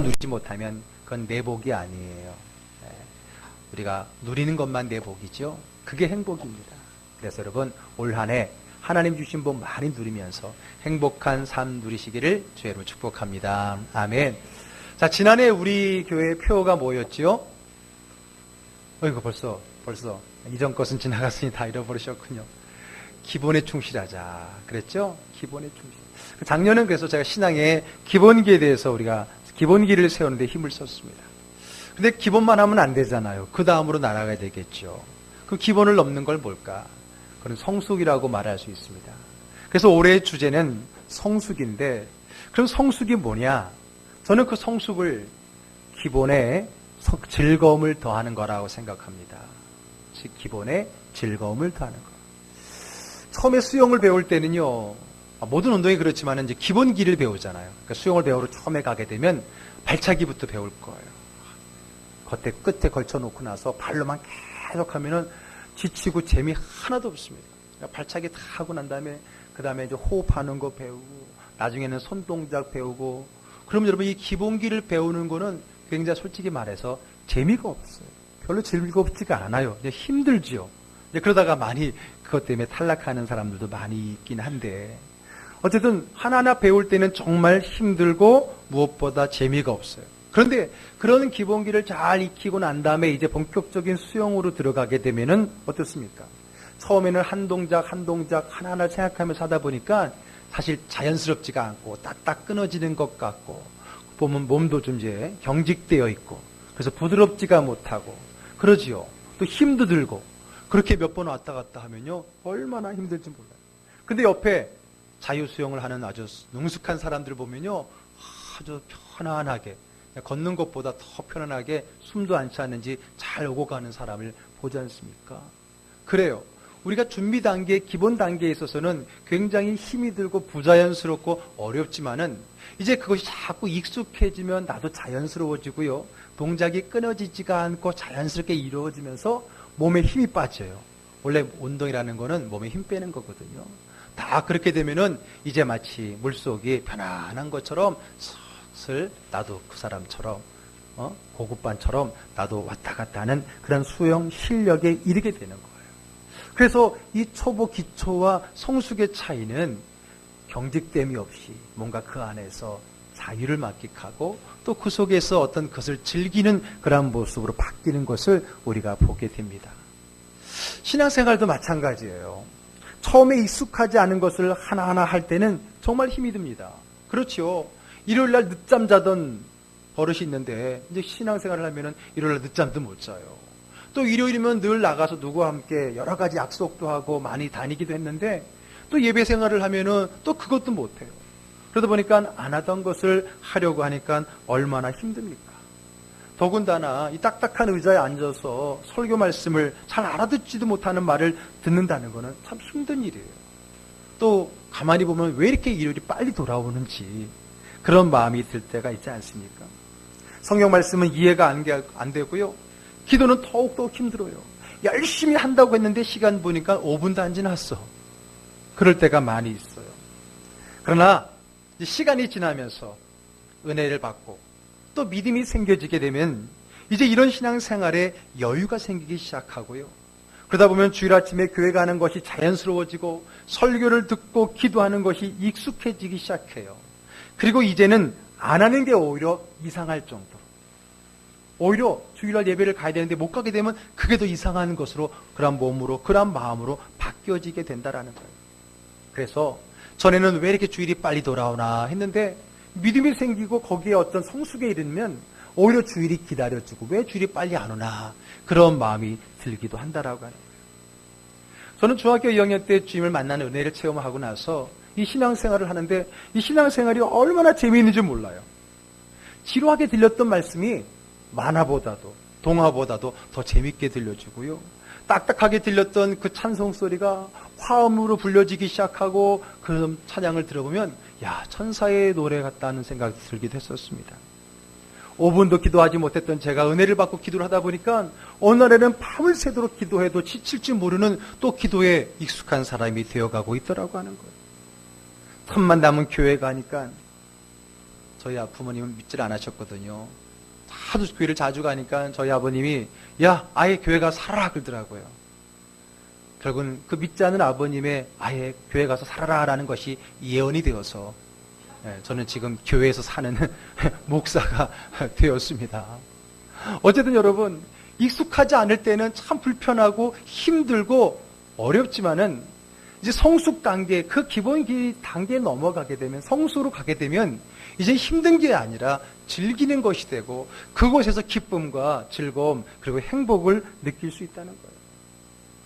누리지 못하면 그건 내 복이 아니에요. 우리가 누리는 것만 내 복이죠. 그게 행복입니다. 그래서 여러분 올 한 해 하나님 주신 복 많이 누리면서 행복한 삶 누리시기를 주의로 축복합니다. 아멘. 자, 지난해 우리 교회 표어가 뭐였죠? 이거 벌써 이전 것은 지나갔으니 다 잃어버리셨군요. 기본에 충실하자 그랬죠? 기본에 충실. 작년은 그래서 제가 신앙의 기본기에 대해서 우리가 기본기를 세우는데 힘을 썼습니다. 근데 기본만 하면 안 되잖아요. 그 다음으로 날아가야 되겠죠. 그 기본을 넘는 걸 뭘까? 그건 성숙이라고 말할 수 있습니다. 그래서 올해의 주제는 성숙인데, 그럼 성숙이 뭐냐? 저는 그 성숙을 기본에 즐거움을 더하는 거라고 생각합니다. 즉 기본에 즐거움을 더하는 거. 처음에 수영을 배울 때는요, 모든 운동이 그렇지만 이제 기본기를 배우잖아요. 그러니까 수영을 배우러 처음에 가게 되면 발차기부터 배울 거예요. 겉에 끝에 걸쳐놓고 나서 발로만 계속 하면은 지치고 재미 하나도 없습니다. 그러니까 발차기 다 하고 난 다음에 그 다음에 이제 호흡하는 거 배우고 나중에는 손 동작 배우고. 그럼 여러분 이 기본기를 배우는 거는 굉장히 솔직히 말해서 재미가 없어요. 별로 즐겁지가 않아요. 이제 힘들지요. 이제 그러다가 많이 그것 때문에 탈락하는 사람들도 많이 있긴 한데, 어쨌든 하나하나 배울 때는 정말 힘들고 무엇보다 재미가 없어요. 그런데 그런 기본기를 잘 익히고 난 다음에 이제 본격적인 수영으로 들어가게 되면은 어떻습니까? 처음에는 한 동작 한 동작 하나하나 생각하면서 하다 보니까 사실 자연스럽지가 않고 딱딱 끊어지는 것 같고, 보면 몸도 좀 이제 경직되어 있고, 그래서 부드럽지가 못하고 그러지요. 또 힘도 들고. 그렇게 몇 번 왔다 갔다 하면요 얼마나 힘들지 몰라요. 근데 옆에 자유수영을 하는 아주 능숙한 사람들 보면요 아주 편안하게, 걷는 것보다 더 편안하게 숨도 안 차는지 잘 오고 가는 사람을 보지 않습니까? 그래요. 우리가 준비 단계, 기본 단계에 있어서는 굉장히 힘이 들고 부자연스럽고 어렵지만은 이제 그것이 자꾸 익숙해지면 나도 자연스러워지고요. 동작이 끊어지지가 않고 자연스럽게 이루어지면서 몸에 힘이 빠져요. 원래 운동이라는 거는 몸에 힘 빼는 거거든요. 다 그렇게 되면은 이제 마치 물속이 편안한 것처럼 슬 나도 그 사람처럼 고급반처럼 나도 왔다 갔다 하는 그런 수영 실력에 이르게 되는 거예요. 그래서 이 초보 기초와 성숙의 차이는 경직됨이 없이 뭔가 그 안에서 자유를 만끽하고 또 그 속에서 어떤 것을 즐기는 그런 모습으로 바뀌는 것을 우리가 보게 됩니다. 신앙생활도 마찬가지예요. 처음에 익숙하지 않은 것을 하나하나 할 때는 정말 힘이 듭니다. 그렇죠. 일요일날 늦잠 자던 버릇이 있는데 이제 신앙생활을 하면은 일요일날 늦잠도 못 자요. 또 일요일이면 늘 나가서 누구와 함께 여러 가지 약속도 하고 많이 다니기도 했는데 또 예배 생활을 하면은 또 그것도 못해요. 그러다 보니까 안 하던 것을 하려고 하니까 얼마나 힘듭니까? 더군다나 이 딱딱한 의자에 앉아서 설교 말씀을 잘 알아듣지도 못하는 말을 듣는다는 것은 참 힘든 일이에요. 또 가만히 보면 왜 이렇게 일요일이 빨리 돌아오는지 그런 마음이 들 때가 있지 않습니까? 성경 말씀은 이해가 안 되고요. 기도는 더욱더 힘들어요. 열심히 한다고 했는데 시간 보니까 5분도 안 지났어. 그럴 때가 많이 있어요. 그러나 시간이 지나면서 은혜를 받고 또 믿음이 생겨지게 되면 이제 이런 신앙생활에 여유가 생기기 시작하고요. 그러다 보면 주일 아침에 교회 가는 것이 자연스러워지고 설교를 듣고 기도하는 것이 익숙해지기 시작해요. 그리고 이제는 안 하는 게 오히려 이상할 정도로, 오히려 주일날 예배를 가야 되는데 못 가게 되면 그게 더 이상한 것으로, 그런 몸으로, 그런 마음으로 바뀌어지게 된다라는 거예요. 그래서 전에는 왜 이렇게 주일이 빨리 돌아오나 했는데 믿음이 생기고 거기에 어떤 성숙에 이르면 오히려 주일이 기다려지고 왜 주일이 빨리 안 오나 그런 마음이 들기도 한다라고 하는 거예요. 저는 중학교 2학년 때 주님을 만나는 은혜를 체험하고 나서 이 신앙생활을 하는데 이 신앙생활이 얼마나 재미있는지 몰라요. 지루하게 들렸던 말씀이 만화보다도 동화보다도 더 재밌게 들려지고요. 딱딱하게 들렸던 그 찬송 소리가 화음으로 불려지기 시작하고 그 찬양을 들어보면 야, 천사의 노래 같다는 생각이 들기도 했었습니다. 5분도 기도하지 못했던 제가 은혜를 받고 기도를 하다 보니까 어느 날에는 밤을 새도록 기도해도 지칠 줄 모르는 또 기도에 익숙한 사람이 되어가고 있더라고 하는 거예요. 틈만 남은 교회 가니까 저희 부모님은 믿질 않으셨거든요. 하도 교회를 자주 가니까 저희 아버님이 야, 아예 교회 가서 살아라 그러더라고요. 결국은 그 믿지 않는 아버님의 아예 교회 가서 살아라라는 것이 예언이 되어서 저는 지금 교회에서 사는 목사가 되었습니다. 어쨌든 여러분, 익숙하지 않을 때는 참 불편하고 힘들고 어렵지만은 이제 성숙 단계, 그 기본 단계에 넘어가게 되면, 성수로 가게 되면 이제 힘든 게 아니라 즐기는 것이 되고 그곳에서 기쁨과 즐거움 그리고 행복을 느낄 수 있다는 거예요.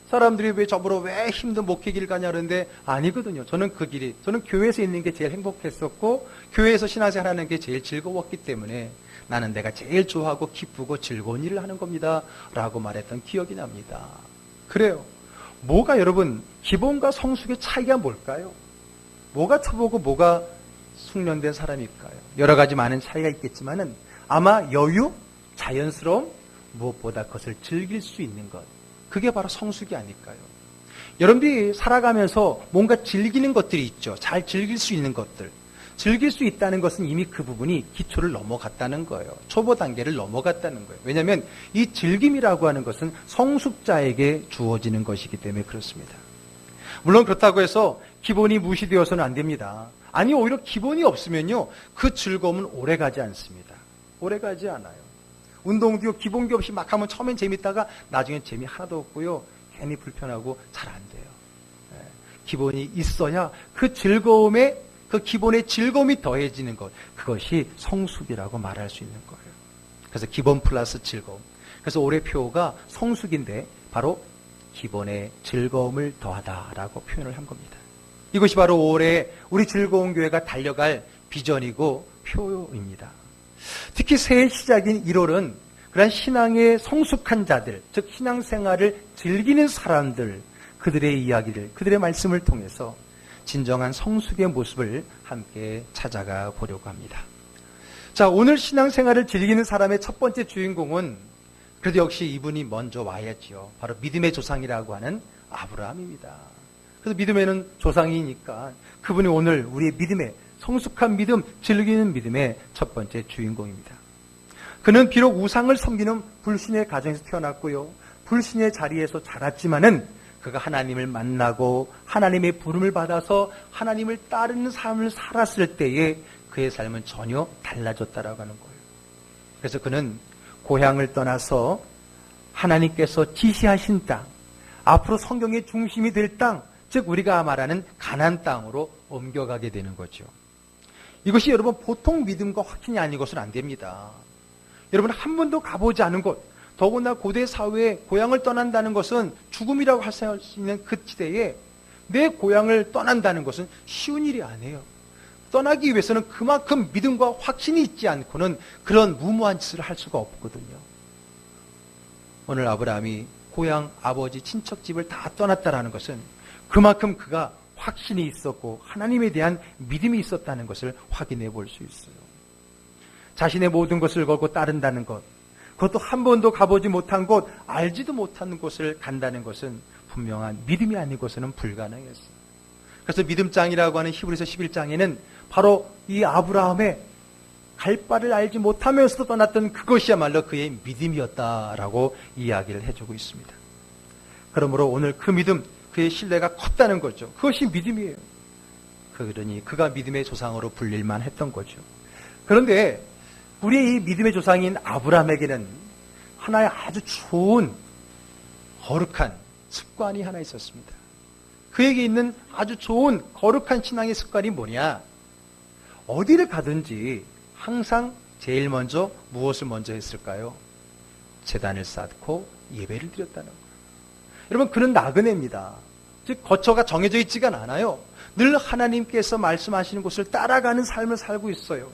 사람들이 왜 저보러 왜 힘든 목회길 가냐 그러는데 아니거든요. 저는 그 길이, 저는 교회에서 있는 게 제일 행복했었고 교회에서 신앙생활 하는 게 제일 즐거웠기 때문에 나는 내가 제일 좋아하고 기쁘고 즐거운 일을 하는 겁니다 라고 말했던 기억이 납니다. 그래요. 뭐가 여러분 기본과 성숙의 차이가 뭘까요? 뭐가 초보고 뭐가 숙련된 사람일까요? 여러 가지 많은 차이가 있겠지만은 아마 여유, 자연스러움, 무엇보다 그것을 즐길 수 있는 것, 그게 바로 성숙이 아닐까요? 여러분들이 살아가면서 뭔가 즐기는 것들이 있죠. 잘 즐길 수 있는 것들. 즐길 수 있다는 것은 이미 그 부분이 기초를 넘어갔다는 거예요. 초보 단계를 넘어갔다는 거예요. 왜냐하면 이 즐김이라고 하는 것은 성숙자에게 주어지는 것이기 때문에 그렇습니다. 물론 그렇다고 해서 기본이 무시되어서는 안 됩니다. 아니, 오히려 기본이 없으면요, 그 즐거움은 오래가지 않습니다. 오래가지 않아요. 운동도 기본기 없이 막 하면 처음엔 재밌다가 나중엔 재미 하나도 없고요, 괜히 불편하고 잘 안 돼요. 기본이 있어야 그 즐거움에, 그 기본의 즐거움이 더해지는 것, 그것이 성숙이라고 말할 수 있는 거예요. 그래서 기본 플러스 즐거움. 그래서 올해 표가 성숙인데 바로 기본의 즐거움을 더하다라고 표현을 한 겁니다. 이것이 바로 올해 우리 즐거운 교회가 달려갈 비전이고 표입니다. 특히 새해 시작인 1월은 그러한 신앙에 성숙한 자들, 즉 신앙생활을 즐기는 사람들, 그들의 이야기를, 그들의 말씀을 통해서 진정한 성숙의 모습을 함께 찾아가 보려고 합니다. 자, 오늘 신앙생활을 즐기는 사람의 첫 번째 주인공은 그래도 역시 이분이 먼저 와야지요. 바로 믿음의 조상이라고 하는 아브라함입니다. 그래서 믿음에는 조상이니까 그분이 오늘 우리의 믿음의 성숙한 믿음, 즐기는 믿음의 첫 번째 주인공입니다. 그는 비록 우상을 섬기는 불신의 가정에서 태어났고요, 불신의 자리에서 자랐지만은 그가 하나님을 만나고 하나님의 부름을 받아서 하나님을 따르는 삶을 살았을 때에 그의 삶은 전혀 달라졌다라고 하는 거예요. 그래서 그는 고향을 떠나서 하나님께서 지시하신 땅, 앞으로 성경의 중심이 될 땅, 즉 우리가 말하는 가나안 땅으로 옮겨가게 되는 거죠. 이것이 여러분 보통 믿음과 확신이 아닌 것은 안 됩니다. 여러분 한 번도 가보지 않은 곳, 더구나 고대 사회에 고향을 떠난다는 것은 죽음이라고 할 수 있는 그 시대에 내 고향을 떠난다는 것은 쉬운 일이 아니에요. 떠나기 위해서는 그만큼 믿음과 확신이 있지 않고는 그런 무모한 짓을 할 수가 없거든요. 오늘 아브라함이 고향, 아버지, 친척 집을 다 떠났다라는 것은 그만큼 그가 확신이 있었고 하나님에 대한 믿음이 있었다는 것을 확인해 볼 수 있어요. 자신의 모든 것을 걸고 따른다는 것, 그것도 한 번도 가보지 못한 곳, 알지도 못하는 곳을 간다는 것은 분명한 믿음이 아니고서는 불가능했어요. 그래서 믿음장이라고 하는 히브리서 11장에는 바로 이 아브라함의 갈 바를 알지 못하면서도 떠났던 그것이야말로 그의 믿음이었다라고 이야기를 해주고 있습니다. 그러므로 오늘 그 믿음, 그의 신뢰가 컸다는 거죠. 그것이 믿음이에요. 그러니 그가 믿음의 조상으로 불릴만 했던 거죠. 그런데 우리의 이 믿음의 조상인 아브라함에게는 하나의 아주 좋은 거룩한 습관이 하나 있었습니다. 그에게 있는 아주 좋은 거룩한 신앙의 습관이 뭐냐? 어디를 가든지 항상 제일 먼저 무엇을 먼저 했을까요? 제단을 쌓고 예배를 드렸다는 거예요. 여러분, 그는 나그네입니다. 즉 거처가 정해져 있지가 않아요. 늘 하나님께서 말씀하시는 곳을 따라가는 삶을 살고 있어요.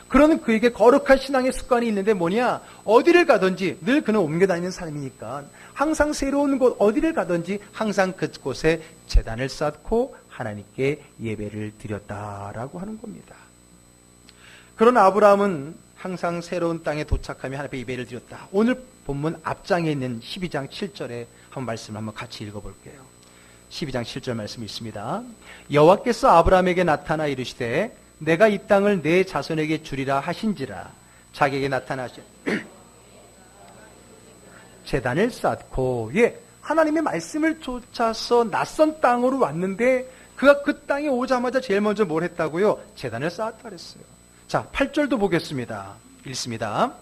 그러는 그에게 거룩한 신앙의 습관이 있는데 뭐냐? 어디를 가든지 늘 그는 옮겨다니는 삶이니까 항상 새로운 곳 어디를 가든지 항상 그곳에 제단을 쌓고 하나님께 예배를 드렸다라고 하는 겁니다. 그런 아브라함은 항상 새로운 땅에 도착하며 하나님께 예배를 드렸다. 오늘 본문 앞장에 있는 12장 7절에 한 말씀을 한번 같이 읽어볼게요. 12장 7절 말씀이 있습니다. 여호와께서 아브라함에게 나타나 이르시되 내가 이 땅을 내 자손에게 주리라 하신지라 자기에게 나타나신 제단을 쌓고, 예, 하나님의 말씀을 쫓아서 낯선 땅으로 왔는데 그가 그 땅에 오자마자 제일 먼저 뭘 했다고요? 제단을 쌓았다 그랬어요. 자, 8절도 보겠습니다. 읽습니다.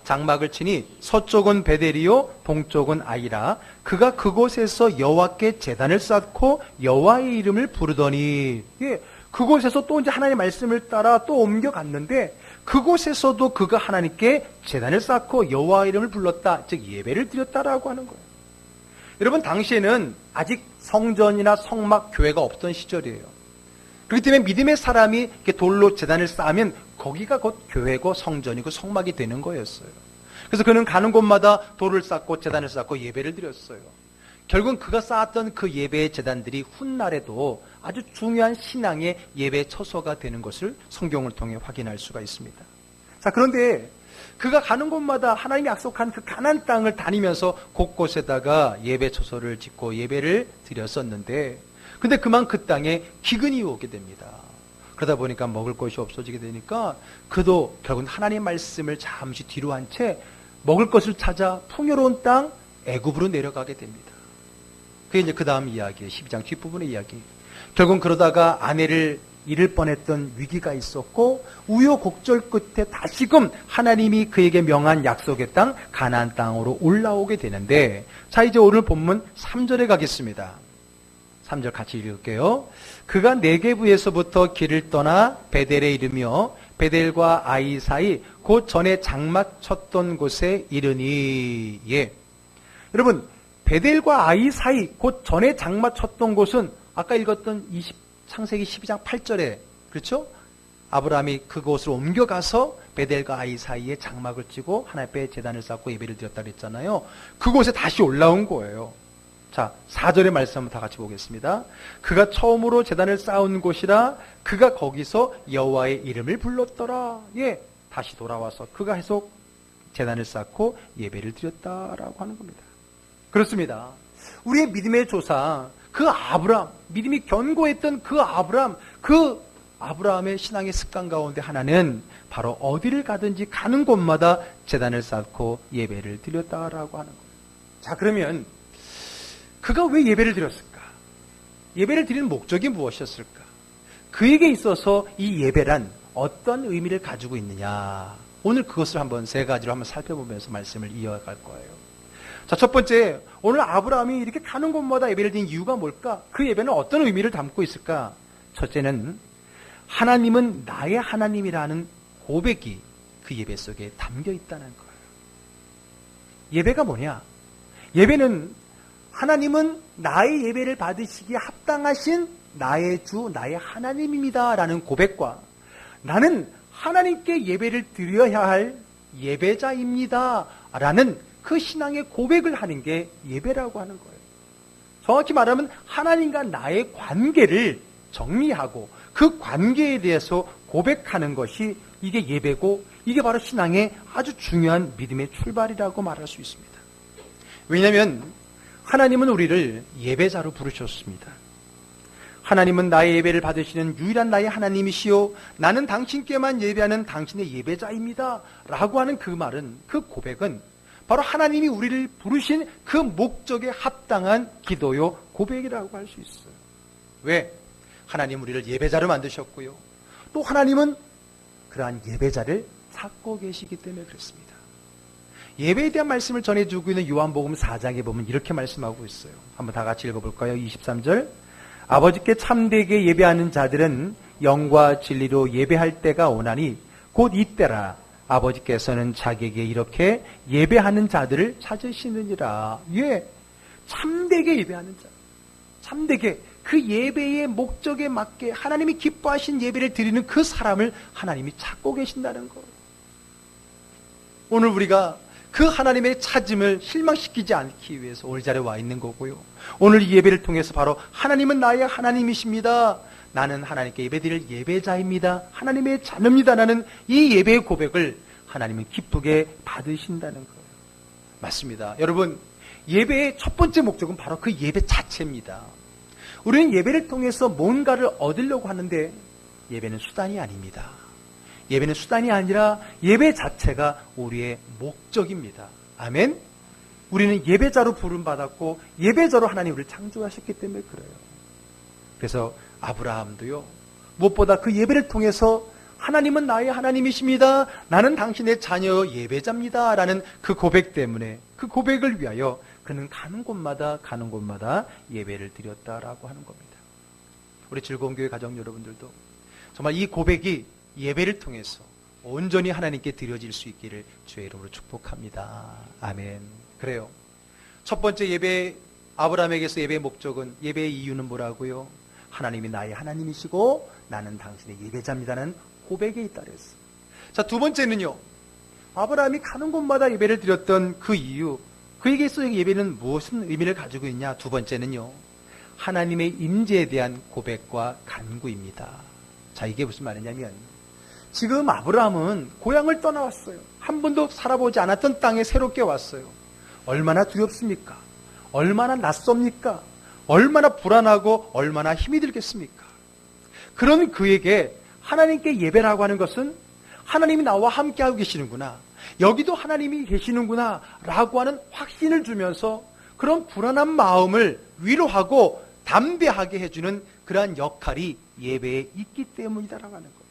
장막을 치니 서쪽은 베델이요 동쪽은 아이라 그가 그곳에서 여호와께 제단을 쌓고 여호와의 이름을 부르더니, 예, 그곳에서 또 이제 하나님의 말씀을 따라 또 옮겨갔는데 그곳에서도 그가 하나님께 제단을 쌓고 여호와의 이름을 불렀다, 즉 예배를 드렸다라고 하는 거예요. 여러분, 당시에는 아직 성전이나 성막, 교회가 없던 시절이에요. 그렇기 때문에 믿음의 사람이 이렇게 돌로 제단을 쌓으면 거기가 곧 교회고 성전이고 성막이 되는 거였어요. 그래서 그는 가는 곳마다 돌을 쌓고 제단을 쌓고 예배를 드렸어요. 결국은 그가 쌓았던 그 예배의 제단들이 훗날에도 아주 중요한 신앙의 예배 처소가 되는 것을 성경을 통해 확인할 수가 있습니다. 자, 그런데 그가 가는 곳마다 하나님이 약속한 그 가나안 땅을 다니면서 곳곳에다가 예배 처소를 짓고 예배를 드렸었는데, 근데 그만 그 땅에 기근이 오게 됩니다. 그러다 보니까 먹을 것이 없어지게 되니까 그도 결국은 하나님의 말씀을 잠시 뒤로 한 채 먹을 것을 찾아 풍요로운 땅 애굽으로 내려가게 됩니다. 그게 이제 그 다음 이야기예요. 12장 뒷부분의 이야기. 결국은 그러다가 아내를 잃을 뻔했던 위기가 있었고 우여곡절 끝에 다시금 하나님이 그에게 명한 약속의 땅 가나안 땅으로 올라오게 되는데, 자, 이제 오늘 본문 3절에 가겠습니다. 3절 같이 읽을게요. 그가 네게부에서부터 길을 떠나 베델에 이르며 베델과 아이 사이 곧 전에 장막 쳤던 곳에 이르니, 예, 여러분, 베델과 아이 사이 곧 전에 장막 쳤던 곳은 아까 읽었던 창세기 12장 8절에, 그렇죠? 아브라함이 그곳으로 옮겨가서 베델과 아이 사이에 장막을 치고 하나님 앞에 제단을 쌓고 예배를 드렸다 그랬잖아요. 그곳에 다시 올라온 거예요. 자, 4절의 말씀 한번 다 같이 보겠습니다. 그가 처음으로 제단을 쌓은 곳이라 그가 거기서 여호와의 이름을 불렀더라. 예, 다시 돌아와서 그가 계속 제단을 쌓고 예배를 드렸다라고 하는 겁니다. 그렇습니다. 우리의 믿음의 조상 그 아브라함, 믿음이 견고했던 그 아브라함의 신앙의 습관 가운데 하나는 바로 어디를 가든지 가는 곳마다 제단을 쌓고 예배를 드렸다라고 하는 거예요. 자, 그러면 그가 왜 예배를 드렸을까? 예배를 드리는 목적이 무엇이었을까? 그에게 있어서 이 예배란 어떤 의미를 가지고 있느냐? 오늘 그것을 한번 세 가지로 한번 살펴보면서 말씀을 이어갈 거예요. 자, 첫 번째, 오늘 아브라함이 이렇게 가는 곳마다 예배를 드린 이유가 뭘까? 그 예배는 어떤 의미를 담고 있을까? 첫째는 하나님은 나의 하나님이라는 고백이 그 예배 속에 담겨 있다는 거예요. 예배가 뭐냐? 예배는 하나님은 나의 예배를 받으시기에 합당하신 나의 주, 나의 하나님입니다 라는 고백과 나는 하나님께 예배를 드려야 할 예배자입니다 라는 그 신앙의 고백을 하는 게 예배라고 하는 거예요. 정확히 말하면 하나님과 나의 관계를 정리하고 그 관계에 대해서 고백하는 것이 이게 예배고, 이게 바로 신앙의 아주 중요한 믿음의 출발이라고 말할 수 있습니다. 왜냐하면 하나님은 우리를 예배자로 부르셨습니다. 하나님은 나의 예배를 받으시는 유일한 나의 하나님이시요 나는 당신께만 예배하는 당신의 예배자입니다 라고 하는 그 말은, 그 고백은 바로 하나님이 우리를 부르신 그 목적에 합당한 기도요 고백이라고 할 수 있어요. 왜? 하나님 우리를 예배자로 만드셨고요, 또 하나님은 그러한 예배자를 찾고 계시기 때문에 그렇습니다. 예배에 대한 말씀을 전해주고 있는 요한복음 4장에 보면 이렇게 말씀하고 있어요. 한번 다 같이 읽어볼까요? 23절. 아버지께 참되게 예배하는 자들은 영과 진리로 예배할 때가 오나니 곧 이때라. 아버지께서는 자기에게 이렇게 예배하는 자들을 찾으시느니라. 예, 참되게 예배하는 자, 참되게 그 예배의 목적에 맞게 하나님이 기뻐하신 예배를 드리는 그 사람을 하나님이 찾고 계신다는 것. 오늘 우리가 그 하나님의 찾음을 실망시키지 않기 위해서 오늘 자리에 와 있는 거고요, 오늘 이 예배를 통해서 바로 하나님은 나의 하나님이십니다, 나는 하나님께 예배드릴 예배자입니다, 하나님의 자녀입니다 라는 이 예배의 고백을 하나님은 기쁘게 받으신다는 거예요. 맞습니다. 여러분, 예배의 첫 번째 목적은 바로 그 예배 자체입니다. 우리는 예배를 통해서 뭔가를 얻으려고 하는데 예배는 수단이 아닙니다. 예배는 수단이 아니라 예배 자체가 우리의 목적입니다. 아멘? 우리는 예배자로 부름받았고 예배자로 하나님 우리를 창조하셨기 때문에 그래요. 그래서 아브라함도요, 무엇보다 그 예배를 통해서 하나님은 나의 하나님이십니다. 나는 당신의 자녀 예배자입니다. 라는 그 고백 때문에, 그 고백을 위하여 그는 가는 곳마다 예배를 드렸다라고 하는 겁니다. 우리 즐거운 교회 가정 여러분들도 정말 이 고백이 예배를 통해서 온전히 하나님께 드려질 수 있기를 주의 이름으로 축복합니다. 아멘. 그래요. 첫 번째 예배, 아브라함에게서 예배의 목적은, 예배의 이유는 뭐라고요? 하나님이 나의 하나님이시고 나는 당신의 예배자입니다는 고백에 있다 그랬어요. 자, 두 번째는요, 아브라함이 가는 곳마다 예배를 드렸던 그 이유, 그에게서 예배는 무슨 의미를 가지고 있냐? 두 번째는요, 하나님의 임재에 대한 고백과 간구입니다. 자, 이게 무슨 말이냐면, 지금 아브라함은 고향을 떠나왔어요. 한 번도 살아보지 않았던 땅에 새롭게 왔어요. 얼마나 두렵습니까? 얼마나 낯섭니까? 얼마나 불안하고 얼마나 힘이 들겠습니까? 그런 그에게 하나님께 예배라고 하는 것은 하나님이 나와 함께하고 계시는구나, 여기도 하나님이 계시는구나 라고 하는 확신을 주면서 그런 불안한 마음을 위로하고 담대하게 해주는 그러한 역할이 예배에 있기 때문이다라고 하는 거예요.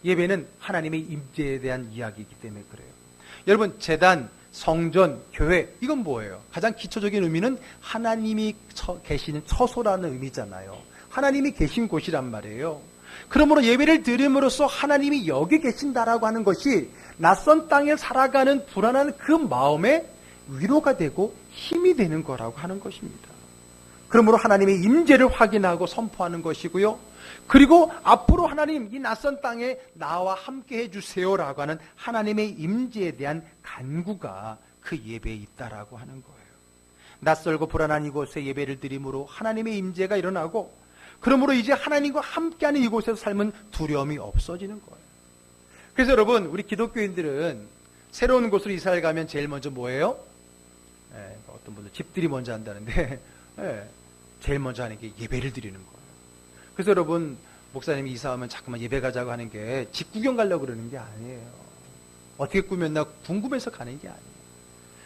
예배는 하나님의 임재에 대한 이야기이기 때문에 그래요. 여러분, 제단, 성전, 교회, 이건 뭐예요? 가장 기초적인 의미는 하나님이 계시는 처소라는 의미잖아요. 하나님이 계신 곳이란 말이에요. 그러므로 예배를 드림으로써 하나님이 여기 계신다라고 하는 것이 낯선 땅에 살아가는 불안한 그 마음에 위로가 되고 힘이 되는 거라고 하는 것입니다. 그러므로 하나님의 임재를 확인하고 선포하는 것이고요. 그리고 앞으로 하나님 이 낯선 땅에 나와 함께 해주세요라고 하는 하나님의 임재에 대한 간구가 그 예배에 있다라고 하는 거예요. 낯설고 불안한 이곳에 예배를 드림으로 하나님의 임재가 일어나고, 그러므로 이제 하나님과 함께하는 이곳에서 삶은 두려움이 없어지는 거예요. 그래서 여러분, 우리 기독교인들은 새로운 곳으로 이사를 가면 제일 먼저 뭐예요? 어떤 분들 집들이 먼저 한다는데 제일 먼저 하는 게 예배를 드리는 거예요. 그래서 여러분, 목사님이 이사하면 자꾸만 예배 가자고 하는 게 집 구경 가려고 그러는 게 아니에요. 어떻게 꾸몄나 궁금해서 가는 게 아니에요.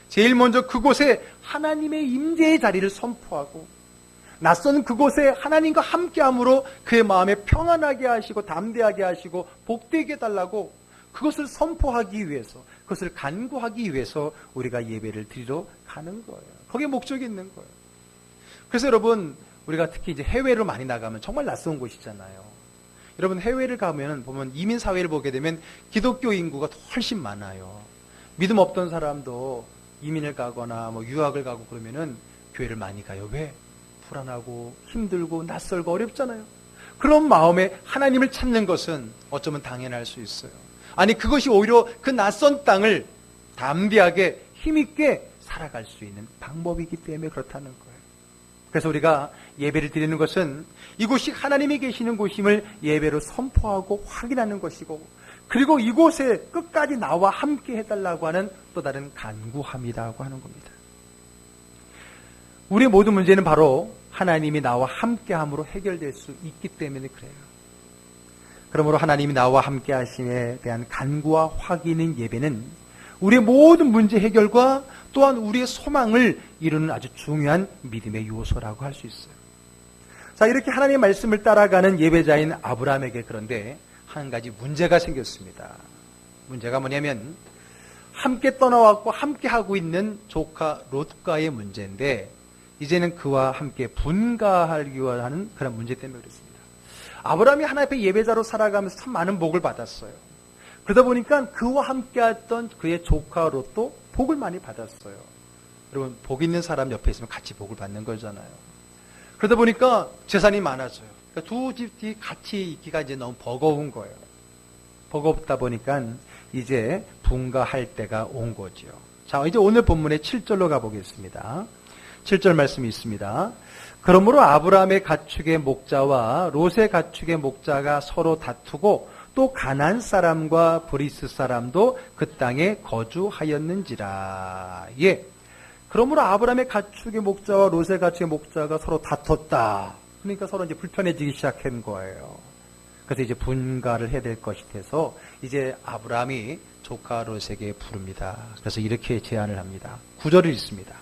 제일 먼저 그곳에 하나님의 임재의 자리를 선포하고, 낯선 그곳에 하나님과 함께함으로 그의 마음에 평안하게 하시고 담대하게 하시고 복되게 해달라고 그것을 선포하기 위해서, 그것을 간구하기 위해서 우리가 예배를 드리러 가는 거예요. 거기에 목적이 있는 거예요. 그래서 여러분, 우리가 특히 이제 해외로 많이 나가면 정말 낯선 곳이잖아요. 여러분, 해외를 가면 보면 이민 사회를 보게 되면 기독교 인구가 훨씬 많아요. 믿음 없던 사람도 이민을 가거나 뭐 유학을 가고 그러면은 교회를 많이 가요. 왜? 불안하고 힘들고 낯설고 어렵잖아요. 그런 마음에 하나님을 찾는 것은 어쩌면 당연할 수 있어요. 아니, 그것이 오히려 그 낯선 땅을 담대하게 힘있게 살아갈 수 있는 방법이기 때문에 그렇다는 거예요. 그래서 우리가 예배를 드리는 것은 이곳이 하나님이 계시는 곳임을 예배로 선포하고 확인하는 것이고, 그리고 이곳에 끝까지 나와 함께 해달라고 하는 또 다른 간구함이라고 하는 겁니다. 우리의 모든 문제는 바로 하나님이 나와 함께함으로 해결될 수 있기 때문에 그래요. 그러므로 하나님이 나와 함께 하심에 대한 간구와 확인인 예배는 우리의 모든 문제 해결과 또한 우리의 소망을 이루는 아주 중요한 믿음의 요소라고 할 수 있어요. 자, 이렇게 하나님의 말씀을 따라가는 예배자인 아브라함에게 그런데 한 가지 문제가 생겼습니다. 문제가 뭐냐면 함께 떠나왔고 함께 하고 있는 조카 롯과의 문제인데, 이제는 그와 함께 분가하려고 하는 그런 문제 때문에 그렇습니다. 아브라함이 하나님 앞에 예배자로 살아가면서 참 많은 복을 받았어요. 그러다 보니까 그와 함께 했던 그의 조카 롯도 복을 많이 받았어요. 여러분, 복 있는 사람 옆에 있으면 같이 복을 받는 거잖아요. 그러다 보니까 재산이 많아져요. 그러니까 두 집이 같이 있기가 이제 너무 버거운 거예요. 버겁다 보니까 이제 분가할 때가 온 거죠. 자, 이제 오늘 본문의 7절로 가보겠습니다. 7절 말씀이 있습니다. 그러므로 아브라함의 가축의 목자와 롯의 가축의 목자가 서로 다투고 또 가나안 사람과 브리스 사람도 그 땅에 거주하였는지라. 예, 그러므로 아브라함의 가축의 목자와 롯의 가축의 목자가 서로 다퉜다. 그러니까 서로 이제 불편해지기 시작한 거예요. 그래서 이제 분가를 해야 될 것이 돼서 이제 아브라함이 조카 롯에게 부릅니다. 그래서 이렇게 제안을 합니다. 9절을 읽습니다.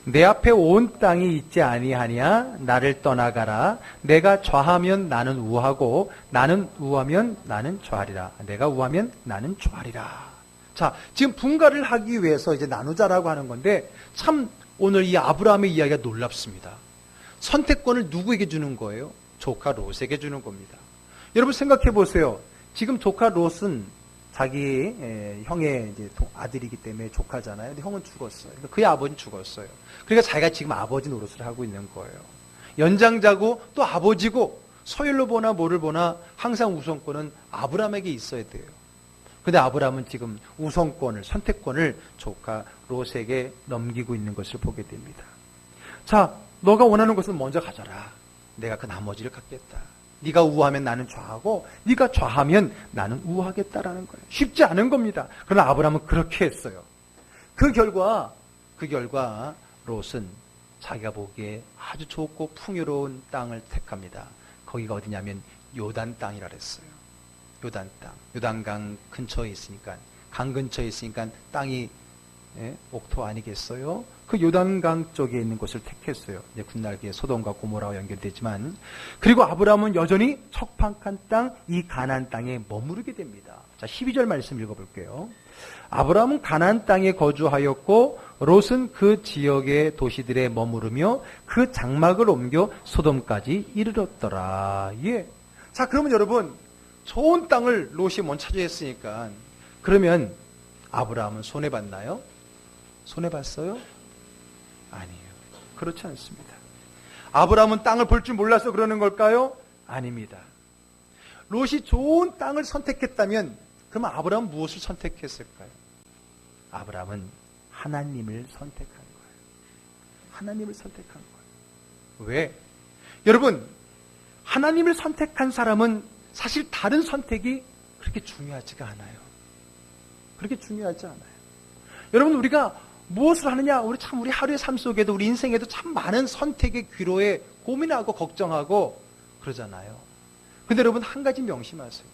내 앞에 온 땅이 있지 아니하냐? 나를 떠나가라. 내가 좌하면 나는 우하고 나는 우하면 나는 좌하리라. 내가 우하면 나는 좌하리라. 자, 지금 분가를 하기 위해서 이제 나누자라고 하는 건데 참 오늘 이 아브라함의 이야기가 놀랍습니다. 선택권을 누구에게 주는 거예요? 조카 롯에게 주는 겁니다. 여러분 생각해 보세요. 지금 조카 롯은 자기 형의 이제 아들이기 때문에 조카잖아요. 근데 형은 죽었어요. 그러니까 그의 아버지는 죽었어요. 그러니까 자기가 지금 아버지 노릇을 하고 있는 거예요. 연장자고 또 아버지고 서열로 보나 뭐를 보나 항상 우선권은 아브라함에게 있어야 돼요. 근데 아브라함은 지금 우선권을, 선택권을 조카 롯에게 넘기고 있는 것을 보게 됩니다. 자, 너가 원하는 것은 먼저 가져라. 내가 그 나머지를 갖겠다. 네가 우하면 나는 좌하고 네가 좌하면 나는 우하겠다라는 거예요. 쉽지 않은 겁니다. 그러나 아브라함은 그렇게 했어요. 그 결과 롯은 자기가 보기에 아주 좋고 풍요로운 땅을 택합니다. 거기가 어디냐면 요단 땅이라 그랬어요. 요단 땅. 요단강 근처에 있으니까, 강 근처에 있으니까 땅이 옥토 아니겠어요? 그 요단강 쪽에 있는 곳을 택했어요. 이제 훗날기에 소돔과 고모라와 연결되지만, 그리고 아브라함은 여전히 척박한 땅, 이 가나안 땅에 머무르게 됩니다. 자, 12절 말씀 읽어볼게요. 아브라함은 가나안 땅에 거주하였고 롯은 그 지역의 도시들에 머무르며 그 장막을 옮겨 소돔까지 이르렀더라. 예. 자, 그러면 여러분, 좋은 땅을 롯이 먼저 차지했으니까 그러면 아브라함은 손해봤나요? 손해봤어요? 아니에요. 그렇지 않습니다. 아브라함은 땅을 볼 줄 몰라서 그러는 걸까요? 아닙니다. 롯이 좋은 땅을 선택했다면 그러면 아브라함은 무엇을 선택했을까요? 아브라함은 하나님을 선택한 거예요. 하나님을 선택한 거예요. 왜? 여러분, 하나님을 선택한 사람은 사실 다른 선택이 그렇게 중요하지가 않아요. 그렇게 중요하지 않아요. 여러분, 우리가 무엇을 하느냐? 우리 하루의 삶 속에도, 우리 인생에도 참 많은 선택의 귀로에 고민하고 걱정하고 그러잖아요. 근데 여러분, 한 가지 명심하세요.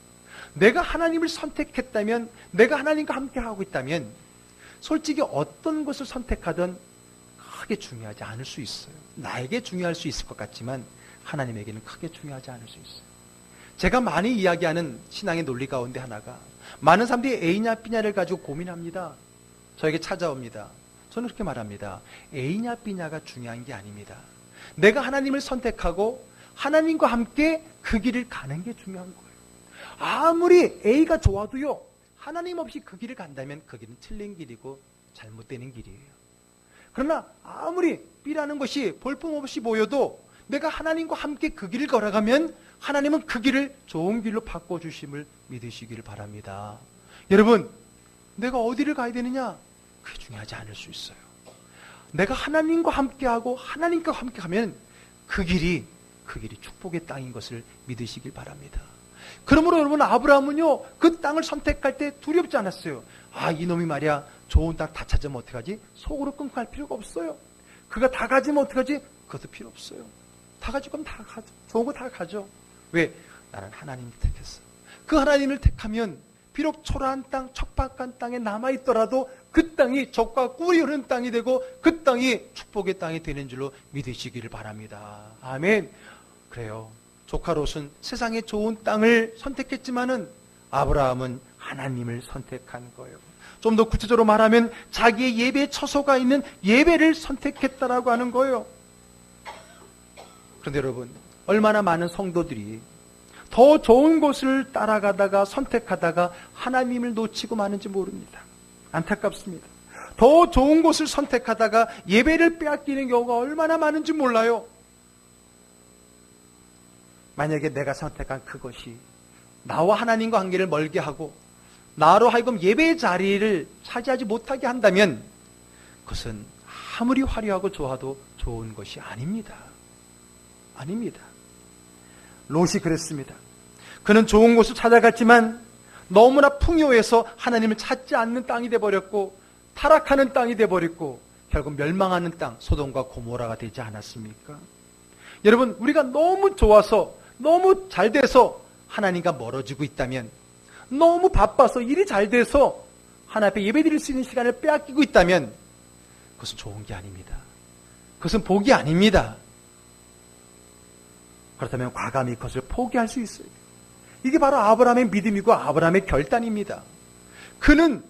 내가 하나님을 선택했다면, 내가 하나님과 함께 하고 있다면 솔직히 어떤 것을 선택하든 크게 중요하지 않을 수 있어요. 나에게 중요할 수 있을 것 같지만 하나님에게는 크게 중요하지 않을 수 있어요. 제가 많이 이야기하는 신앙의 논리 가운데 하나가, 많은 사람들이 A냐 B냐를 가지고 고민합니다. 저에게 찾아옵니다. 저는 그렇게 말합니다. A냐 B냐가 중요한 게 아닙니다. 내가 하나님을 선택하고 하나님과 함께 그 길을 가는 게 중요한 거예요. 아무리 A가 좋아도요, 하나님 없이 그 길을 간다면 그 길은 틀린 길이고 잘못되는 길이에요. 그러나 아무리 B라는 것이 볼품없이 보여도 내가 하나님과 함께 그 길을 걸어가면 하나님은 그 길을 좋은 길로 바꿔주심을 믿으시기를 바랍니다. 여러분, 내가 어디를 가야 되느냐? 그게 중요하지 않을 수 있어요. 내가 하나님과 함께하고 하나님과 함께 가면 그 길이 축복의 땅인 것을 믿으시길 바랍니다. 그러므로 여러분, 아브라함은요, 그 땅을 선택할 때 두렵지 않았어요. 아, 이놈이 말이야, 좋은 땅 다 찾으면 어떡하지? 속으로 끊고 할 필요가 없어요. 그가 다 가지면 어떡하지? 그것도 필요 없어요. 다 가지고 가면 다 가죠. 좋은 거 다 가죠. 왜? 나는 하나님을 택했어. 그 하나님을 택하면 비록 초라한 땅, 척박한 땅에 남아있더라도 그 땅이 젖과 꿀이 흐르는 땅이 되고 그 땅이 축복의 땅이 되는 줄로 믿으시기를 바랍니다. 아멘. 그래요. 조카 롯은 세상의 좋은 땅을 선택했지만은 아브라함은 하나님을 선택한 거예요. 좀 더 구체적으로 말하면 자기의 예배 처소가 있는 예배를 선택했다라고 하는 거예요. 그런데 여러분, 얼마나 많은 성도들이 더 좋은 곳을 따라가다가 선택하다가 하나님을 놓치고 마는지 모릅니다. 안타깝습니다. 더 좋은 곳을 선택하다가 예배를 빼앗기는 경우가 얼마나 많은지 몰라요. 만약에 내가 선택한 그것이 나와 하나님과 관계를 멀게 하고 나로 하여금 예배의 자리를 차지하지 못하게 한다면 그것은 아무리 화려하고 좋아도 좋은 것이 아닙니다. 아닙니다. 롯이 그랬습니다. 그는 좋은 곳을 찾아갔지만 너무나 풍요해서 하나님을 찾지 않는 땅이 돼버렸고 타락하는 땅이 돼버렸고 결국 멸망하는 땅 소돔과 고모라가 되지 않았습니까? 여러분, 우리가 너무 좋아서 너무 잘 돼서 하나님과 멀어지고 있다면, 너무 바빠서 일이 잘 돼서 하나님 앞에 예배드릴 수 있는 시간을 빼앗기고 있다면 그것은 좋은 게 아닙니다. 그것은 복이 아닙니다. 그렇다면 과감히 그것을 포기할 수 있어요. 이게 바로 아브라함의 믿음이고 아브라함의 결단입니다. 그는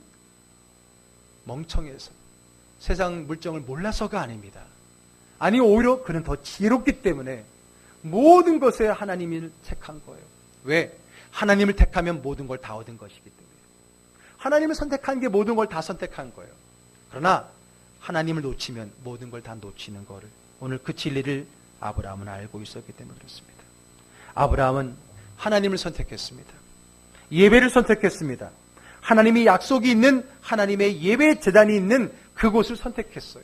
멍청해서 세상 물정을 몰라서가 아닙니다. 아니, 오히려 그는 더 지혜롭기 때문에 모든 것에 하나님을 택한 거예요. 왜? 하나님을 택하면 모든 걸 다 얻은 것이기 때문에. 하나님을 선택한 게 모든 걸 다 선택한 거예요. 그러나 하나님을 놓치면 모든 걸 다 놓치는 거를, 오늘 그 진리를 아브라함은 알고 있었기 때문에 그렇습니다. 아브라함은 하나님을 선택했습니다. 예배를 선택했습니다. 하나님이 약속이 있는, 하나님의 예배 제단이 있는 그곳을 선택했어요.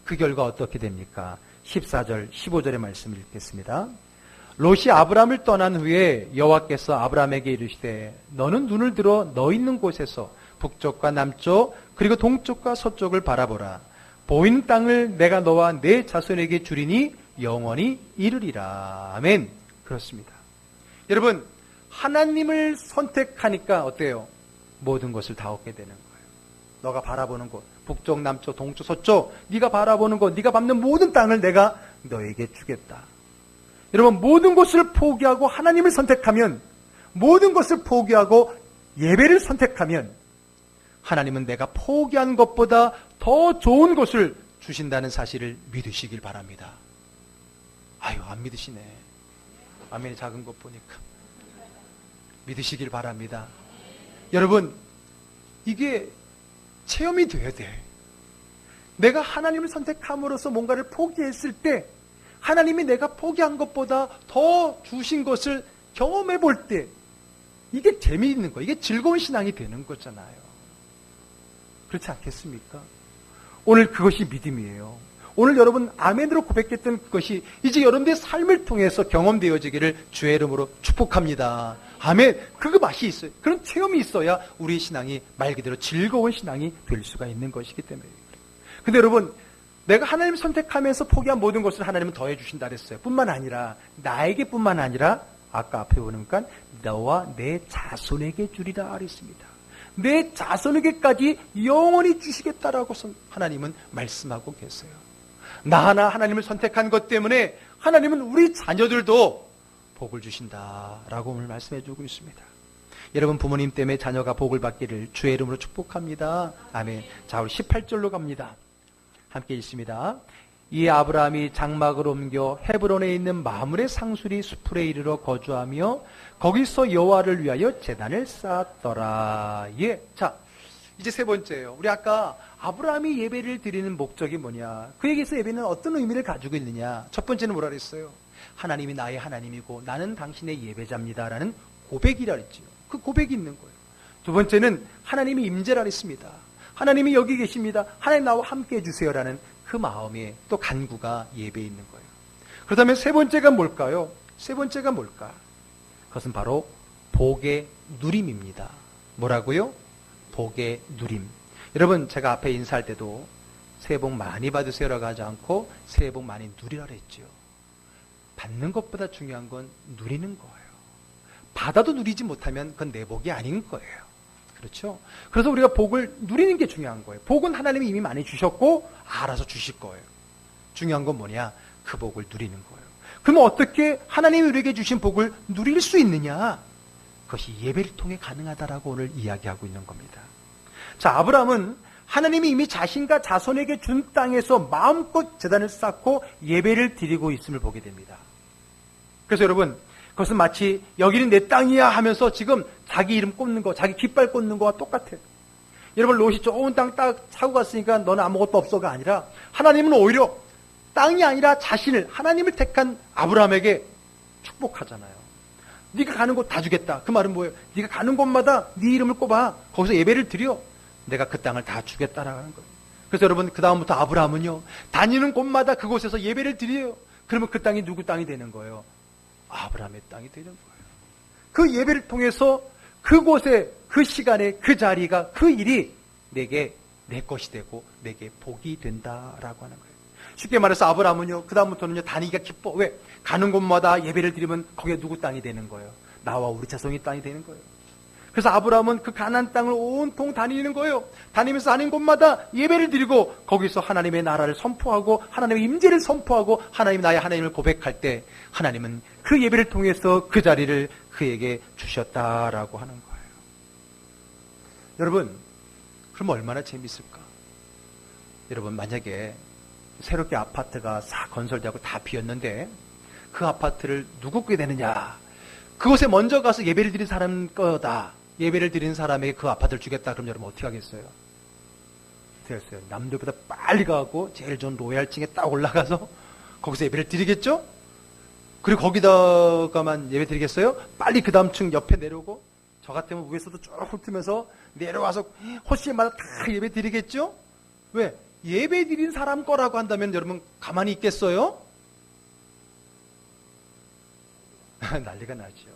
그 결과 어떻게 됩니까? 14절, 15절의 말씀을 읽겠습니다. 롯이 아브라함을 떠난 후에 여호와께서 아브라함에게 이르시되 너는 눈을 들어 너 있는 곳에서 북쪽과 남쪽 그리고 동쪽과 서쪽을 바라보라. 보이는 땅을 내가 너와 내 자손에게 주리니 영원히 이르리라. 아멘. 그렇습니다. 여러분, 하나님을 선택하니까 어때요? 모든 것을 다 얻게 되는 거예요. 너가 바라보는 곳, 북쪽, 남쪽, 동쪽, 서쪽, 네가 바라보는 곳, 네가 밟는 모든 땅을 내가 너에게 주겠다. 여러분, 모든 것을 포기하고 하나님을 선택하면, 모든 것을 포기하고 예배를 선택하면 하나님은 내가 포기한 것보다 더 좋은 것을 주신다는 사실을 믿으시길 바랍니다. 아유, 안 믿으시네. 아멘이 작은 것 보니까. 믿으시길 바랍니다. 여러분, 이게 체험이 돼야 돼. 내가 하나님을 선택함으로써 뭔가를 포기했을 때 하나님이 내가 포기한 것보다 더 주신 것을 경험해 볼 때 이게 재미있는 거예요. 이게 즐거운 신앙이 되는 거잖아요. 그렇지 않겠습니까? 오늘 그것이 믿음이에요. 오늘 여러분 아멘으로 고백했던 그것이 이제 여러분들의 삶을 통해서 경험되어지기를 주의 이름으로 축복합니다. 아멘. 그거 맛이 있어요. 그런 체험이 있어야 우리 신앙이 말 그대로 즐거운 신앙이 될 수가 있는 것이기 때문에. 근데 여러분, 내가 하나님을 선택하면서 포기한 모든 것을 하나님은 더해 주신다 그랬어요. 뿐만 아니라 나에게뿐만 아니라 아까 앞에 보니까 너와 내 자손에게 주리라 그랬습니다. 내 자손에게까지 영원히 주시겠다라고 하나님은 말씀하고 계세요. 나 하나 하나님을 선택한 것 때문에 하나님은 우리 자녀들도 복을 주신다라고 오늘 말씀해 주고 있습니다. 여러분, 부모님 때문에 자녀가 복을 받기를 주의 이름으로 축복합니다. 아멘. 자, 우리 18절로 갑니다. 함께 읽습니다. 이 아브라함이 장막을 옮겨 헤브론에 있는 마므레 상수리 수풀에 이르러 거주하며 거기서 여호와를 위하여 제단을 쌓았더라. 예. 자, 이제 세 번째예요. 우리 아까 아브라함이 예배를 드리는 목적이 뭐냐? 그에게서 예배는 어떤 의미를 가지고 있느냐? 첫 번째는 뭐라 그랬어요? 하나님이 나의 하나님이고 나는 당신의 예배자입니다라는 고백이라 그랬지요. 그 고백이 있는 거예요. 두 번째는 하나님이 임재라 그랬습니다. 하나님이 여기 계십니다. 하나님 나와 함께 해주세요라는 그 마음에 또 간구가 예배에 있는 거예요. 그렇다면 세 번째가 뭘까요? 세 번째가 뭘까? 그것은 바로 복의 누림입니다. 뭐라고요? 복의 누림. 여러분, 제가 앞에 인사할 때도 새해 복 많이 받으세요라고 하지 않고 새해 복 많이 누리라 그랬죠. 받는 것보다 중요한 건 누리는 거예요. 받아도 누리지 못하면 그건 내 복이 아닌 거예요. 그렇죠? 그래서 우리가 복을 누리는 게 중요한 거예요. 복은 하나님이 이미 많이 주셨고 알아서 주실 거예요. 중요한 건 뭐냐? 그 복을 누리는 거예요. 그럼 어떻게 하나님이 우리에게 주신 복을 누릴 수 있느냐? 그것이 예배를 통해 가능하다라고 오늘 이야기하고 있는 겁니다. 자, 아브라함은 하나님이 이미 자신과 자손에게 준 땅에서 마음껏 제단을 쌓고 예배를 드리고 있음을 보게 됩니다. 그래서 여러분, 그것은 마치 여기는 내 땅이야 하면서 지금 자기 이름 꽂는 거, 자기 깃발 꽂는 거와 똑같아요. 여러분, 롯이 좋은 땅 딱 사고 갔으니까 너는 아무것도 없어가 아니라 하나님은 오히려 땅이 아니라 자신을, 하나님을 택한 아브라함에게 축복하잖아요. 네가 가는 곳 다 주겠다. 그 말은 뭐예요? 네가 가는 곳마다 네 이름을 꼽아. 거기서 예배를 드려. 내가 그 땅을 다 주겠다라는 거예요. 그래서 여러분, 그 다음부터 아브라함은요, 다니는 곳마다 그곳에서 예배를 드려요. 그러면 그 땅이 누구 땅이 되는 거예요? 아브라함의 땅이 되는 거예요. 그 예배를 통해서 그곳에, 그 시간에, 그 자리가, 그 일이 내게 내 것이 되고 내게 복이 된다라고 하는 거예요. 쉽게 말해서 아브라함은요, 그 다음부터는요, 다니기가 기뻐. 왜? 가는 곳마다 예배를 드리면 거기에 누구 땅이 되는 거예요? 나와 우리 자손이 땅이 되는 거예요. 그래서 아브라함은 그 가나안 땅을 온통 다니는 거예요. 다니면서 하는 곳마다 예배를 드리고 거기서 하나님의 나라를 선포하고 하나님의 임재를 선포하고 하나님 나의 하나님을 고백할 때 하나님은 그 예배를 통해서 그 자리를 그에게 주셨다라고 하는 거예요. 여러분, 그럼 얼마나 재밌을까? 여러분, 만약에 새롭게 아파트가 싹 건설되고 다 비었는데 그 아파트를 누구 게 되느냐? 그곳에 먼저 가서 예배를 드린 사람 거다. 예배를 드린 사람에게 그 아파트를 주겠다. 그럼 여러분 어떻게 하겠어요? 되었어요. 남들보다 빨리 가고 제일 좋은 로얄층에 딱 올라가서 거기서 예배를 드리겠죠? 그리고 거기다가만 예배 드리겠어요? 빨리 그 다음 층 옆에 내려오고 저 같으면 위에서도 쭉 훑으면서 내려와서 호시마다 다 예배 드리겠죠? 왜? 예배 드린 사람 거라고 한다면 여러분 가만히 있겠어요? 난리가 나죠.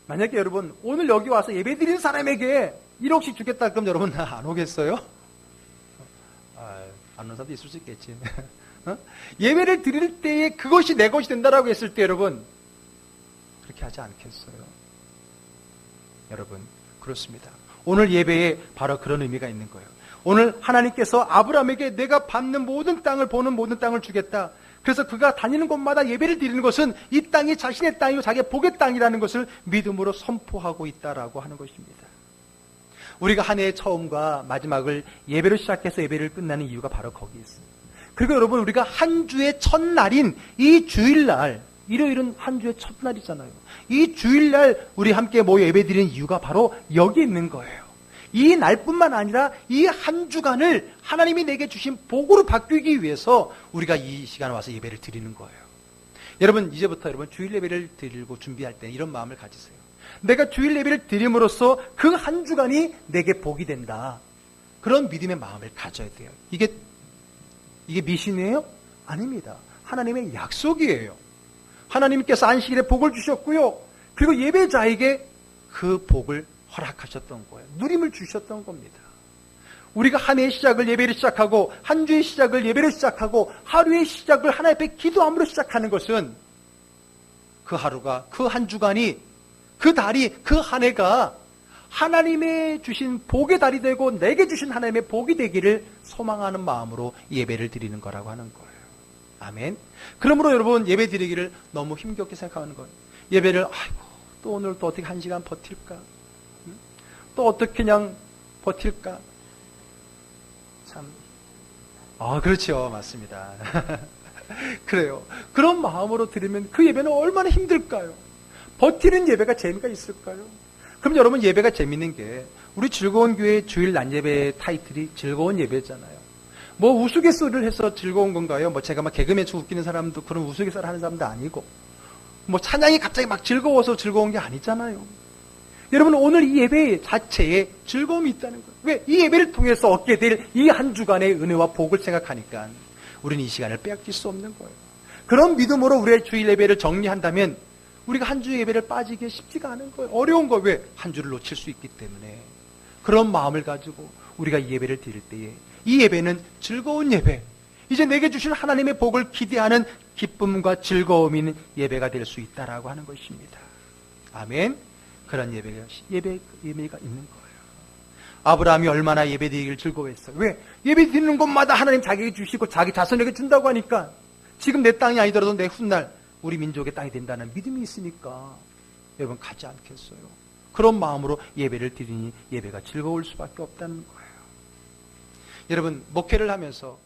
만약에 여러분 오늘 여기 와서 예배 드린 사람에게 1억씩 주겠다 그럼 여러분 안 오겠어요? 안 오는 사람도 있을 수 있겠지. 예배를 드릴 때에 그것이 내 것이 된다라고 했을 때 여러분 그렇게 하지 않겠어요? 여러분 그렇습니다. 오늘 예배에 바로 그런 의미가 있는 거예요. 오늘 하나님께서 아브라함에게 내가 밟는 모든 땅을 보는 모든 땅을 주겠다. 그래서 그가 다니는 곳마다 예배를 드리는 것은 이 땅이 자신의 땅이고 자기의 복의 땅이라는 것을 믿음으로 선포하고 있다라고 하는 것입니다. 우리가 한 해의 처음과 마지막을 예배로 시작해서 예배를 끝나는 이유가 바로 거기 있습니다. 그리고 여러분 우리가 한 주의 첫날인 이 주일날, 일요일은 한 주의 첫날이잖아요. 이 주일날 우리 함께 모여 예배드리는 이유가 바로 여기 있는 거예요. 이 날뿐만 아니라 이 한 주간을 하나님이 내게 주신 복으로 바꾸기 위해서 우리가 이 시간에 와서 예배를 드리는 거예요. 여러분 이제부터 여러분 주일 예배를 드리고 준비할 때 이런 마음을 가지세요. 내가 주일 예배를 드림으로써 그 한 주간이 내게 복이 된다. 그런 믿음의 마음을 가져야 돼요. 이게 미신이에요? 아닙니다. 하나님의 약속이에요. 하나님께서 안식일에 복을 주셨고요. 그리고 예배자에게 그 복을 허락하셨던 거예요. 누림을 주셨던 겁니다. 우리가 한 해의 시작을 예배를 시작하고 한 주의 시작을 예배를 시작하고 하루의 시작을 하나님 앞에 기도함으로 시작하는 것은 그 하루가 그 한 주간이 그 달이 그 한 해가 하나님의 주신 복의 달이 되고 내게 주신 하나님의 복이 되기를 소망하는 마음으로 예배를 드리는 거라고 하는 거예요. 아멘. 그러므로 여러분 예배 드리기를 너무 힘겹게 생각하는 거예요. 예배를 아이고 또 오늘 또 어떻게 한 시간 버틸까? 또 어떻게 그냥 버틸까? 참. 그렇죠. 맞습니다. 그래요. 그런 마음으로 드리면 그 예배는 얼마나 힘들까요? 버티는 예배가 재미가 있을까요? 그럼 여러분 예배가 재밌는 게 우리 즐거운 교회 주일 낮 예배 타이틀이 즐거운 예배잖아요. 뭐 우스갯소리를 해서 즐거운 건가요? 뭐 제가 막 개그맨처럼 웃기는 사람도 그런 우스갯소리 하는 사람도 아니고 뭐 찬양이 갑자기 막 즐거워서 즐거운 게 아니잖아요. 여러분 오늘 이 예배 자체에 즐거움이 있다는 거예요. 왜? 이 예배를 통해서 얻게 될 이 한 주간의 은혜와 복을 생각하니까 우리는 이 시간을 빼앗길 수 없는 거예요. 그런 믿음으로 우리의 주일 예배를 정리한다면 우리가 한 주 예배를 빠지기 쉽지가 않은 거예요. 어려운 거예요. 왜? 한 주를 놓칠 수 있기 때문에. 그런 마음을 가지고 우리가 이 예배를 드릴 때에 이 예배는 즐거운 예배, 이제 내게 주신 하나님의 복을 기대하는 기쁨과 즐거움이 있는 예배가 될 수 있다라고 하는 것입니다. 아멘. 그런 예배가 있는 거예요. 아브라함이 얼마나 예배 드리기를 즐거워했어요. 왜? 예배 드리는 곳마다 하나님 자기에게 주시고 자기 자손에게 준다고 하니까 지금 내 땅이 아니더라도 내 훗날 우리 민족의 땅이 된다는 믿음이 있으니까 여러분 가지 않겠어요? 그런 마음으로 예배를 드리니 예배가 즐거울 수밖에 없다는 거예요. 여러분 목회를 하면서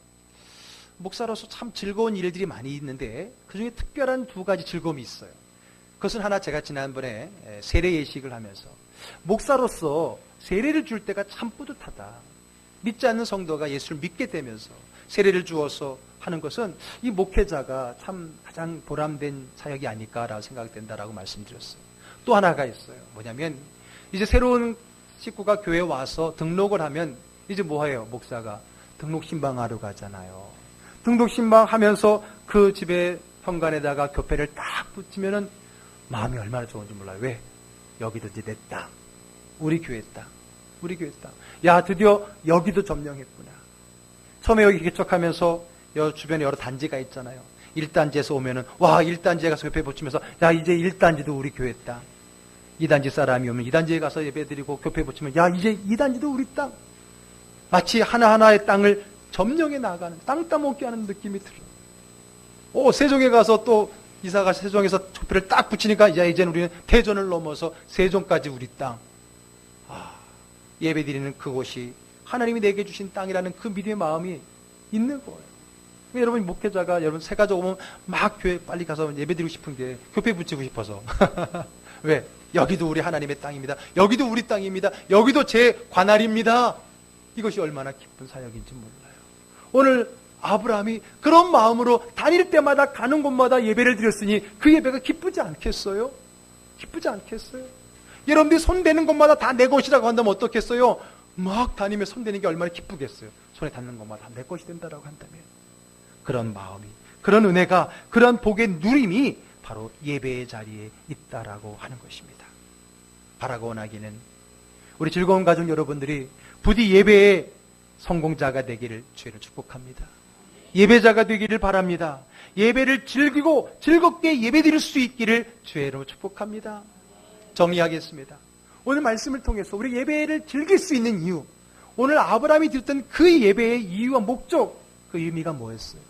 목사로서 참 즐거운 일들이 많이 있는데 그중에 특별한 두 가지 즐거움이 있어요. 그것은 하나 제가 지난번에 세례 예식을 하면서 목사로서 세례를 줄 때가 참 뿌듯하다. 믿지 않는 성도가 예수를 믿게 되면서 세례를 주어서 하는 것은 이 목회자가 참 가장 보람된 사역이 아닐까라고 생각된다라고 말씀드렸어요. 또 하나가 있어요. 뭐냐면 이제 새로운 식구가 교회에 와서 등록을 하면 이제 뭐해요? 목사가 등록신방하러 가잖아요. 등록신방하면서 그 집에 현관에다가 교패를 딱 붙이면은 마음이 얼마나 좋은지 몰라요. 왜? 여기도 이제 내 땅, 우리 교회 땅. 우리 교회 땅. 야, 드디어 여기도 점령했구나. 처음에 여기 개척하면서 주변에 여러 단지가 있잖아요. 1단지에서 오면은, 와, 1단지에 가서 교회 붙이면서, 야, 이제 1단지도 우리 교회 땅. 2단지 사람이 오면 2단지에 가서 예배드리고 교회 붙이면, 야, 이제 2단지도 우리 땅. 마치 하나하나의 땅을 점령해 나가는, 땅 따먹게 하는 느낌이 들어요. 세종에 가서 또 이사가 세종에서 교회를 딱 붙이니까, 야, 이제는 우리는 대전을 넘어서 세종까지 우리 땅. 예배드리는 그곳이 하나님이 내게 주신 땅이라는 그 믿음의 마음이 있는 거예요. 여러분, 목회자가 여러분 새 가족 오면 막 교회 빨리 가서 예배드리고 싶은 게 교회 붙이고 싶어서. 왜? 여기도 우리 하나님의 땅입니다. 여기도 우리 땅입니다. 여기도 제 관할입니다. 이것이 얼마나 기쁜 사역인지 몰라요. 오늘 아브라함이 그런 마음으로 다닐 때마다 가는 곳마다 예배를 드렸으니 그 예배가 기쁘지 않겠어요? 기쁘지 않겠어요? 여러분들이 손대는 곳마다 다 내 것이라고 한다면 어떻겠어요? 막 다니며 손대는 게 얼마나 기쁘겠어요? 손에 닿는 곳마다 다 내 것이 된다라고 한다면. 그런 마음이, 그런 은혜가, 그런 복의 누림이 바로 예배의 자리에 있다라고 하는 것입니다. 바라고 원하기는 우리 즐거운 가족 여러분들이 부디 예배의 성공자가 되기를 주의를 축복합니다. 예배자가 되기를 바랍니다. 예배를 즐기고 즐겁게 예배드릴 수 있기를 주의로 축복합니다. 정리하겠습니다. 오늘 말씀을 통해서 우리 예배를 즐길 수 있는 이유, 오늘 아브라함이 드렸던 그 예배의 이유와 목적, 그 의미가 뭐였어요?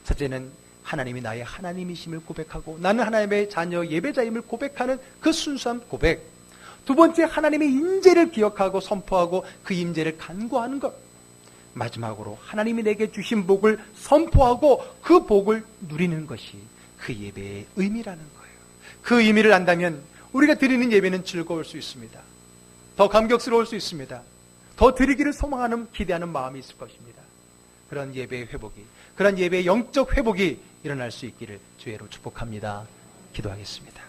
첫째는 하나님이 나의 하나님이심을 고백하고 나는 하나님의 자녀 예배자임을 고백하는 그 순수한 고백. 두 번째, 하나님의 임재를 기억하고 선포하고 그 임재를 간구하는 것. 마지막으로 하나님이 내게 주신 복을 선포하고 그 복을 누리는 것이 그 예배의 의미라는 거예요. 그 의미를 안다면 우리가 드리는 예배는 즐거울 수 있습니다. 더 감격스러울 수 있습니다. 더 드리기를 소망하는, 기대하는 마음이 있을 것입니다. 그런 예배의 회복이, 그런 예배의 영적 회복이 일어날 수 있기를 주의로 축복합니다. 기도하겠습니다.